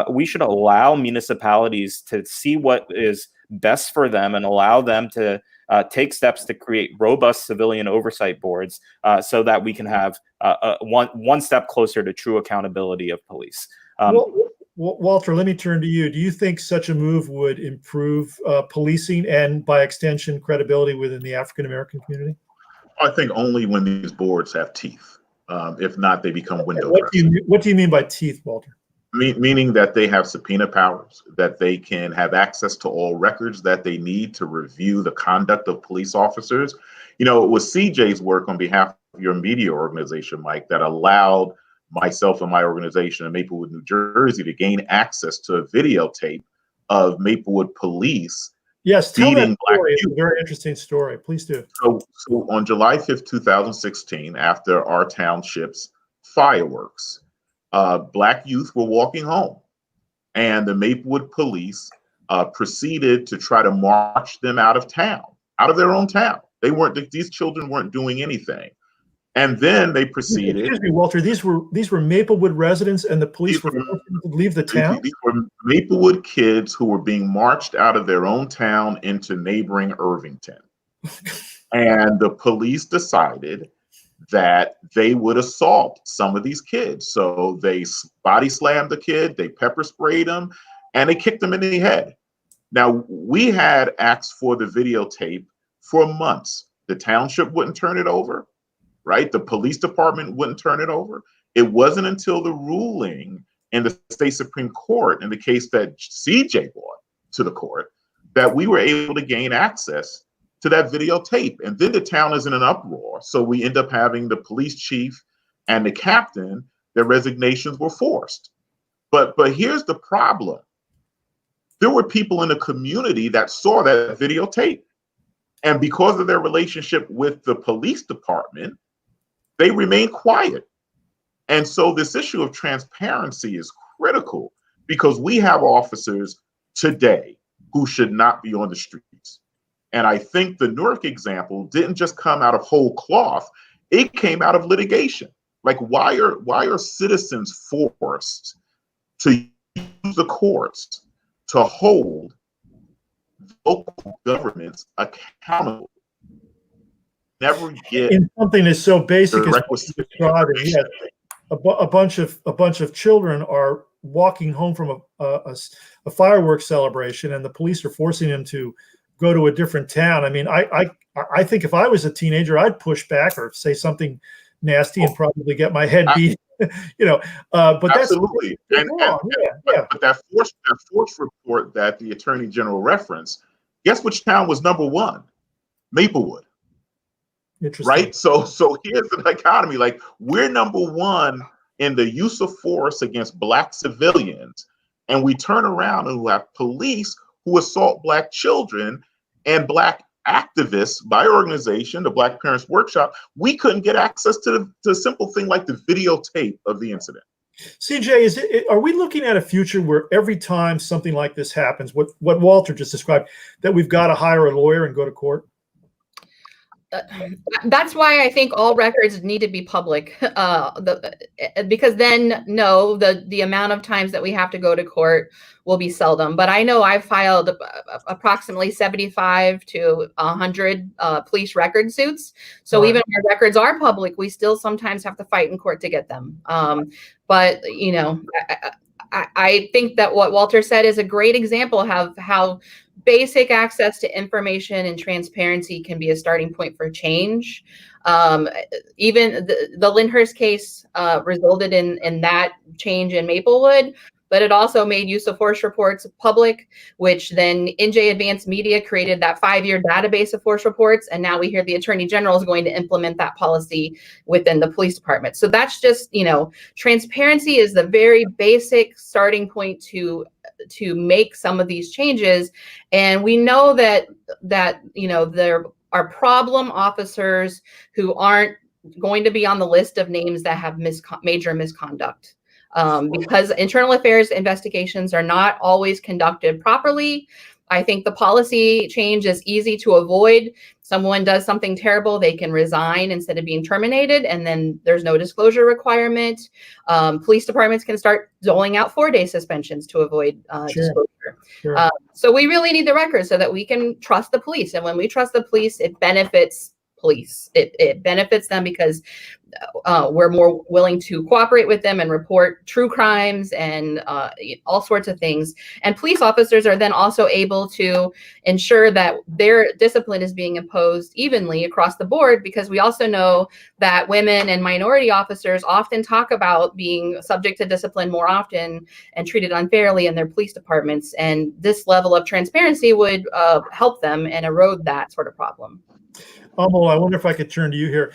We should allow municipalities to see what is best for them and allow them to take steps to create robust civilian oversight boards so that we can have one step closer to true accountability of police. Walter, let me turn to you. Do you think such a move would improve policing and, by extension, credibility within the African-American community? I think only when these boards have teeth. If not, they become window What dressing. what do you mean by teeth, Walter? Meaning that they have subpoena powers, that they can have access to all records that they need to review the conduct of police officers. You know, it was CJ's work on behalf of your media organization, Mike, that allowed myself and my organization in Maplewood, New Jersey, to gain access to a videotape of Maplewood police. Yes, tell that beating black story. It's a youth. very interesting story. Please do. So on July 5th, 2016, after our township's fireworks, black youth were walking home, and the Maplewood police proceeded to try to march them out of town, out of their own town. These children weren't doing anything. And then they proceeded. Excuse me, Walter. These were Maplewood residents, and the police were forcing them to leave the town. These were Maplewood kids who were being marched out of their own town into neighboring Irvington. And the police decided that they would assault some of these kids. So they body slammed the kid, they pepper sprayed him, and they kicked him in the head. Now, we had asked for the videotape for months. The township wouldn't turn it over, right? The police department wouldn't turn it over. It wasn't until the ruling in the state Supreme Court in the case that CJ brought to the court that we were able to gain access to that videotape. And then the town is in an uproar. So we end up having the police chief and the captain, their resignations were forced. But here's the problem. There were people in the community that saw that videotape. And because of their relationship with the police department, they remained quiet. And so this issue of transparency is critical because we have officers today who should not be on the streets. And I think the Newark example didn't just come out of whole cloth, it came out of litigation. Like, why are citizens forced to use the courts to hold local governments accountable? Never get In something that's so basic as requisite describing. Yes, a bunch of children are walking home from a fireworks celebration, and the police are forcing them to go to a different town. I mean, I think if I was a teenager, I'd push back or say something nasty and probably get my head beat. You know, but absolutely. That's wrong. But that force report that the Attorney General referenced, guess which town was number one? Maplewood. Interesting. Right? So here's the dichotomy. Like, we're number one in the use of force against black civilians, and we turn around and we have police who assault black children and black activists by our organization, the Black Parents Workshop. We couldn't get access to the simple thing like the videotape of the incident. CJ, are we looking at a future where every time something like this happens, what Walter just described, that we've got to hire a lawyer and go to court? That's why I think all records need to be public, because then the amount of times that we have to go to court will be seldom. But I know I've filed approximately 75 to 100 police record suits. So even when our records are public, we still sometimes have to fight in court to get them. But you know, I think that what Walter said is a great example of how basic access to information and transparency can be a starting point for change. Even the Lyndhurst case resulted in that change in Maplewood, but it also made use of force reports public, which then NJ Advanced Media created that 5-year database of force reports. And now we hear the Attorney General is going to implement that policy within the police department. So that's just, you know, transparency is the very basic starting point to make some of these changes. And we know that you know, there are problem officers who aren't going to be on the list of names that have major misconduct. Because internal affairs investigations are not always conducted properly. I think the policy change is easy to avoid. Someone does something terrible, they can resign instead of being terminated, and then there's no disclosure requirement. Police departments can start doling out 4-day suspensions to avoid disclosure. Sure. So we really need the records so that we can trust the police. And when we trust the police, it benefits police. It benefits them because we're more willing to cooperate with them and report true crimes and all sorts of things. And police officers are then also able to ensure that their discipline is being imposed evenly across the board, because we also know that women and minority officers often talk about being subject to discipline more often and treated unfairly in their police departments. And this level of transparency would help them and erode that sort of problem. Amol, I wonder if I could turn to you here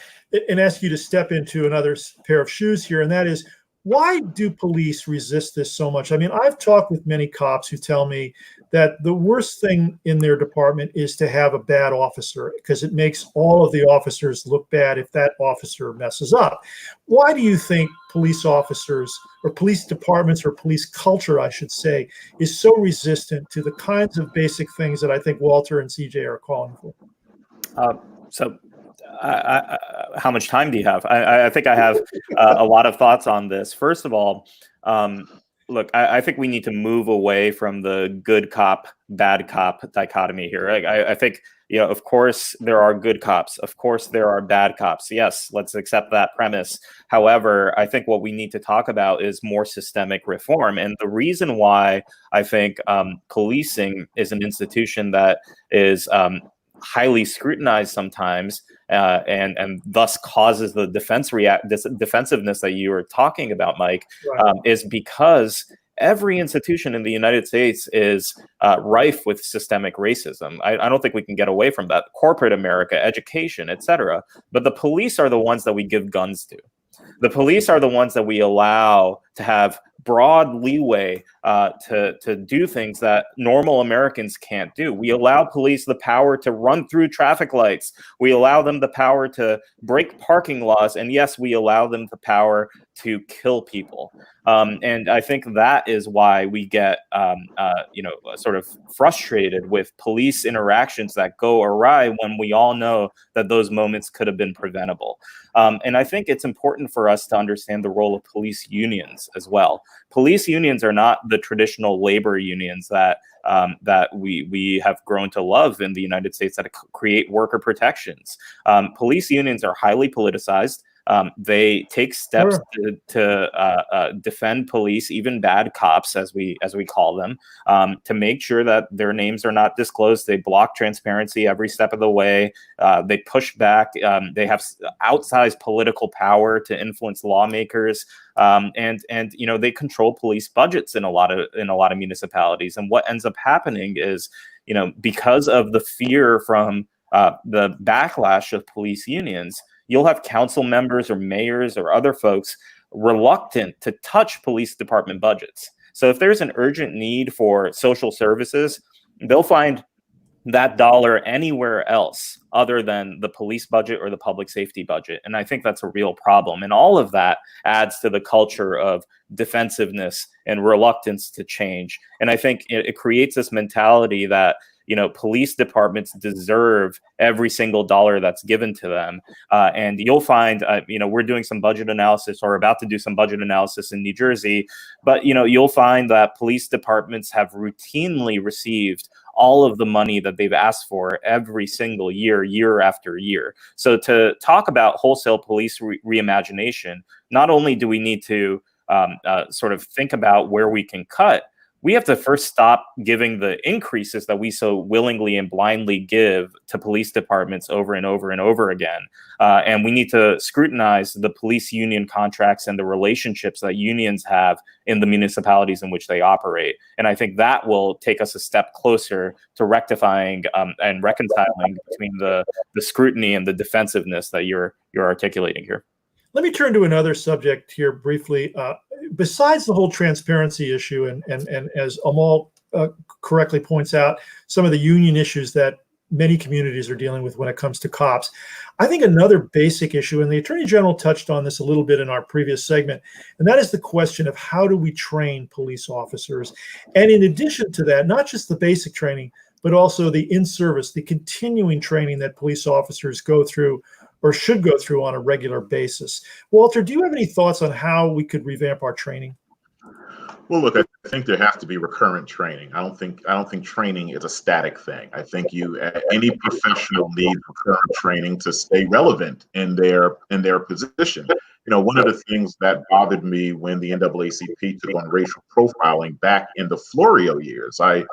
and ask you to step into another pair of shoes here, and that is, why do police resist this so much? I mean, I've talked with many cops who tell me that the worst thing in their department is to have a bad officer, because it makes all of the officers look bad if that officer messes up. Why do you think police officers, or police departments, or police culture, I should say, is so resistant to the kinds of basic things that I think Walter and CJ are calling for? How much time do you have? I think I have a lot of thoughts on this. First of all, look, I think we need to move away from the good cop, bad cop dichotomy here. I think, of course there are good cops. Of course there are bad cops. Yes, let's accept that premise. However, I think what we need to talk about is more systemic reform. And the reason why I think policing is an institution that is highly scrutinized sometimes, and thus causes the defensiveness that you were talking about, Mike, Right. Is because every institution in the United States is rife with systemic racism. I don't think we can get away from that. Corporate America, education, etc. But the police are the ones that we give guns to. The police are the ones that we allow to have broad leeway to do things that normal Americans can't do. We allow police the power to run through traffic lights. We allow them the power to break parking laws. And yes, we allow them the power to kill people. And I think that is why we get, sort of frustrated with police interactions that go awry when we all know that those moments could have been preventable. And I think it's important for us to understand the role of police unions as well. Police unions are not the traditional labor unions that we have grown to love in the United States that create worker protections. Police unions are highly politicized. They take steps to defend police, even bad cops, as we call them, to make sure that their names are not disclosed. They block transparency every step of the way. They push back. They have outsized political power to influence lawmakers, and they control police budgets in a lot of municipalities. And what ends up happening is, because of the fear from the backlash of police unions, you'll have council members or mayors or other folks reluctant to touch police department budgets. So if there's an urgent need for social services, they'll find that dollar anywhere else other than the police budget or the public safety budget. And I think that's a real problem. And all of that adds to the culture of defensiveness and reluctance to change. And I think it creates this mentality that police departments deserve every single dollar that's given to them. And you'll find, we're doing some budget analysis, or about to do some budget analysis in New Jersey, but, you'll find that police departments have routinely received all of the money that they've asked for every single year after year. So to talk about wholesale police reimagination, not only do we need to sort of think about where we can cut, we have to first stop giving the increases that we so willingly and blindly give to police departments over and over and over again. And we need to scrutinize the police union contracts and the relationships that unions have in the municipalities in which they operate. And I think that will take us a step closer to rectifying and reconciling between the scrutiny and the defensiveness that you're articulating here. Let me turn to another subject here briefly. Besides the whole transparency issue, and as Amol correctly points out, some of the union issues that many communities are dealing with when it comes to cops, I think another basic issue, and the Attorney General touched on this a little bit in our previous segment, and that is the question of how do we train police officers? And in addition to that, not just the basic training, but also the in-service, the continuing training that police officers go through or should go through on a regular basis. Walter, do you have any thoughts on how we could revamp our training? Well, look, I think there has to be recurrent training. I don't think training is a static thing. I think any professional needs recurrent training to stay relevant in their position. One of the things that bothered me when the NAACP took on racial profiling back in the Florio years, I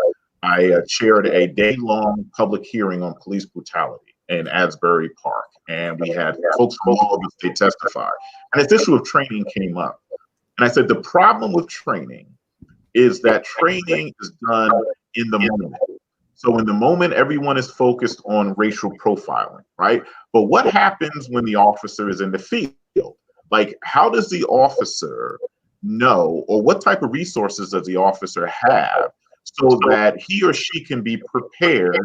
chaired a day-long public hearing on police brutality in Asbury Park, and we had folks from all over the state testify. And this issue of training came up, and I said the problem with training is that training is done in the moment. So in the moment, everyone is focused on racial profiling, right? But what happens when the officer is in the field? Like, how does the officer know, or what type of resources does the officer have so that he or she can be prepared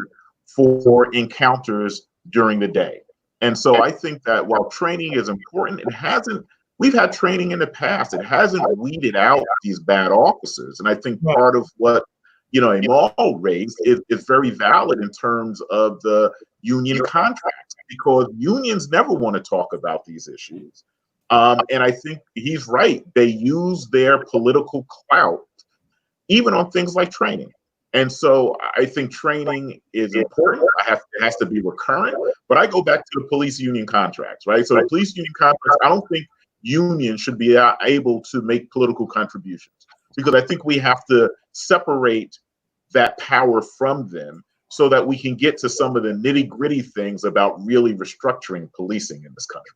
for encounters during the day? And so I think that while training is important, we've had training in the past. It hasn't weeded out these bad officers. And I think part of what, Amol raised is very valid in terms of the union contracts, because unions never want to talk about these issues. And I think he's right. They use their political clout, even on things like training. And so I think training is important. It has to be recurrent. But I go back to the police union contracts, right? So the police union contracts, I don't think unions should be able to make political contributions, because I think we have to separate that power from them so that we can get to some of the nitty-gritty things about really restructuring policing in this country.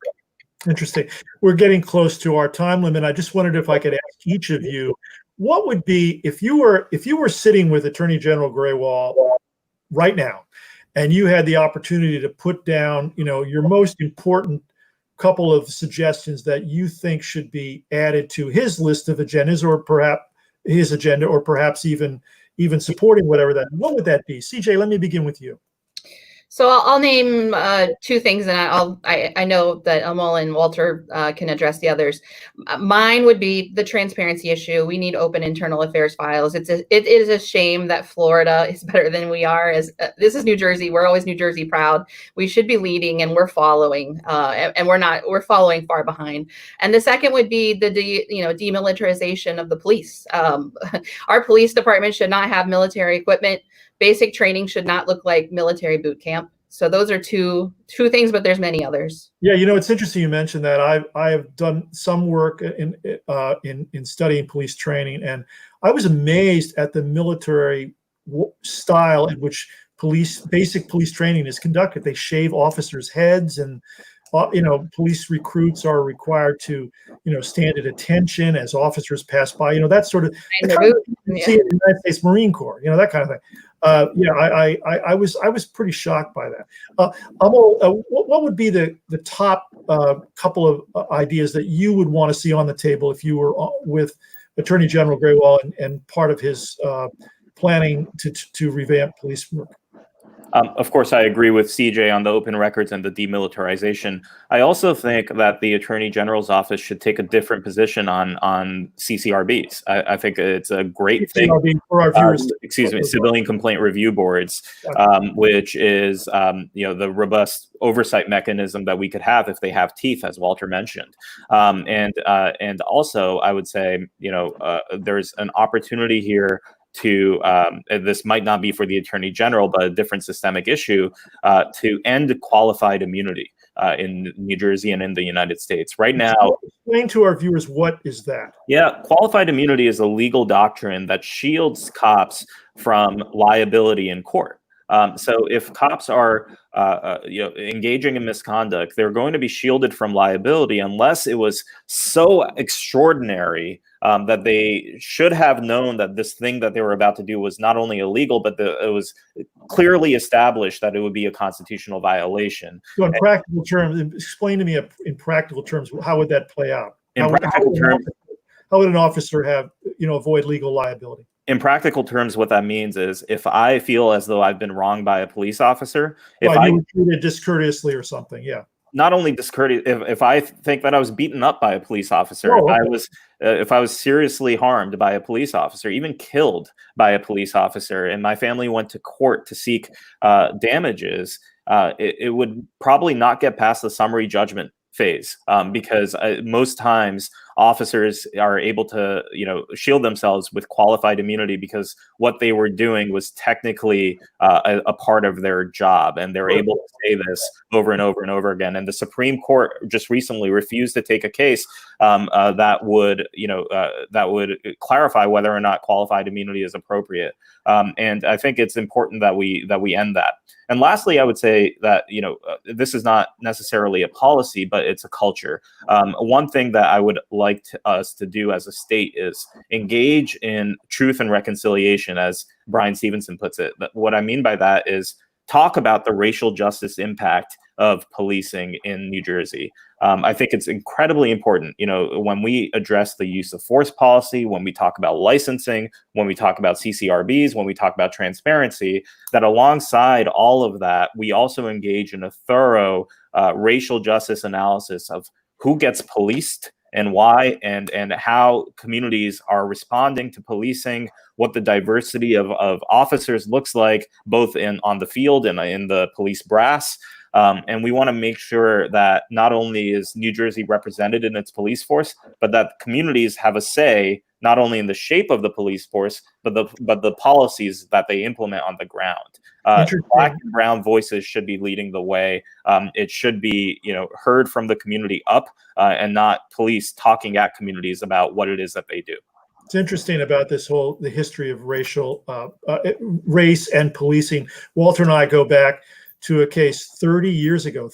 Interesting. We're getting close to our time limit. I just wondered if I could ask each of you, what would be, if you were sitting with Attorney General Grewal right now, and you had the opportunity to put down, your most important couple of suggestions that you think should be added to his list of agendas, or perhaps his agenda, or perhaps even supporting whatever that, what would that be? CJ, let me begin with you. So I'll name two things, and I know that Amol and Walter can address the others. Mine would be the transparency issue. We need open internal affairs files. It is a shame that Florida is better than we are. This is New Jersey. We're always New Jersey proud. We should be leading, and we're following, and we're not. We're following far behind. And the second would be the demilitarization of the police. Our police department should not have military equipment. Basic training should not look like military boot camp. So those are two things, but there's many others. Yeah, it's interesting you mentioned that. I have done some work in studying police training, and I was amazed at the military style in which basic police training is conducted. They shave officers' heads, and police recruits are required to stand at attention as officers pass by. That sort of see it in the United States Marine Corps. That kind of thing. I was pretty shocked by that. Amol, what would be the top couple of ideas that you would want to see on the table if you were with Attorney General Grewal and part of his planning to revamp police work? Of course, I agree with CJ on the open records and the demilitarization. I also think that the Attorney General's office should take a different position on CCRBs. I think it's a great thing. For our viewers. Civilian Complaint Review Boards, which is the robust oversight mechanism that we could have if they have teeth, as Walter mentioned. And also, I would say there's an opportunity here to this might not be for the Attorney General, but a different systemic issue, to end qualified immunity in New Jersey and in the United States. Right now, explain to our viewers, what is that? Yeah, qualified immunity is a legal doctrine that shields cops from liability in court. So if cops are engaging in misconduct, they're going to be shielded from liability unless it was so extraordinary that they should have known that this thing that they were about to do was not only illegal, but it was clearly established that it would be a constitutional violation. So in practical terms, explain to me in practical terms, how would that play out? How would an officer have, avoid legal liability? In practical terms, what that means is if I feel as though I've been wronged by a police officer, you were treated discourteously or something, yeah. Not only discourteous, if I think that I was beaten up by a police officer, if I was seriously harmed by a police officer, even killed by a police officer, and my family went to court to seek damages, it would probably not get past the summary judgment phase, because most times officers are able to, shield themselves with qualified immunity because what they were doing was technically a part of their job, and they're able to say this over and over and over again. And the Supreme Court just recently refused to take a case that would clarify whether or not qualified immunity is appropriate. And I think it's important that we end that. And lastly, I would say that this is not necessarily a policy, but it's a culture. One thing that I would like us to do as a state is engage in truth and reconciliation, as Brian Stevenson puts it. But what I mean by that is talk about the racial justice impact of policing in New Jersey. I think it's incredibly important, when we address the use of force policy, when we talk about licensing, when we talk about CCRBs, when we talk about transparency, that alongside all of that, we also engage in a thorough racial justice analysis of who gets policed and why, and how communities are responding to policing, what the diversity of officers looks like, both on the field and in the police brass. And we want to make sure that not only is New Jersey represented in its police force, but that communities have a say not only in the shape of the police force, but the policies that they implement on the ground. Black and brown voices should be leading the way. It should be heard from the community up, and not police talking at communities about what it is that they do. It's interesting about the history of race and policing. Walter and I go back to a case 30 years ago,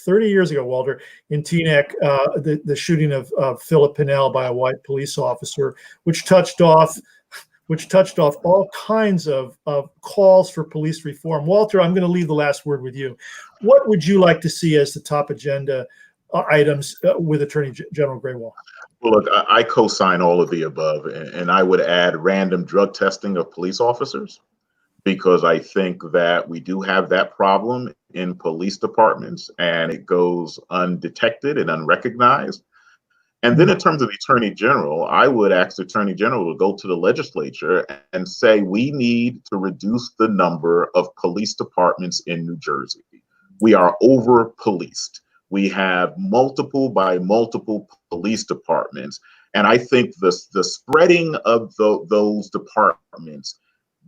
Walter, in Teaneck, the shooting of Philip Pinnell by a white police officer, which touched off all kinds of calls for police reform. Walter, I'm going to leave the last word with you. What would you like to see as the top agenda items with Attorney General Grewal? Well, look, I co-sign all of the above, and I would add random drug testing of police officers, because I think that we do have that problem in police departments, and it goes undetected and unrecognized. And then in terms of the Attorney General, I would ask the Attorney General to go to the legislature and say, we need to reduce the number of police departments in New Jersey. We are over-policed. We have multiple police departments. And I think the spreading of those departments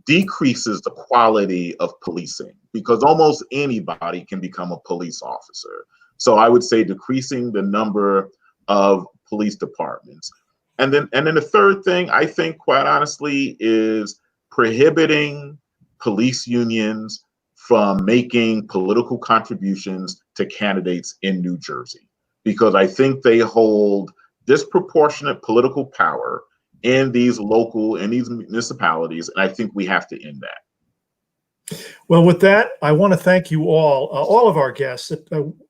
decreases the quality of policing, because almost anybody can become a police officer. So I would say decreasing the number of police departments. And then the third thing, I think, quite honestly, is prohibiting police unions from making political contributions to candidates in New Jersey, because I think they hold disproportionate political power in these municipalities, and I think we have to end that. Well, with that, I want to thank you all of our guests,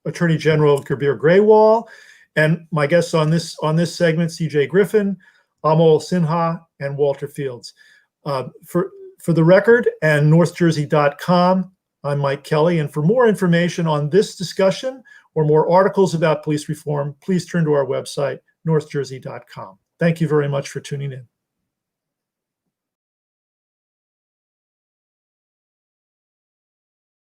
Attorney General Gurbir Grewal, and my guests on this segment, CJ Griffin, Amol Sinha, and Walter Fields. For the record and NorthJersey.com, I'm Mike Kelly, and for more information on this discussion or more articles about police reform, please turn to our website, NorthJersey.com. Thank you very much for tuning in.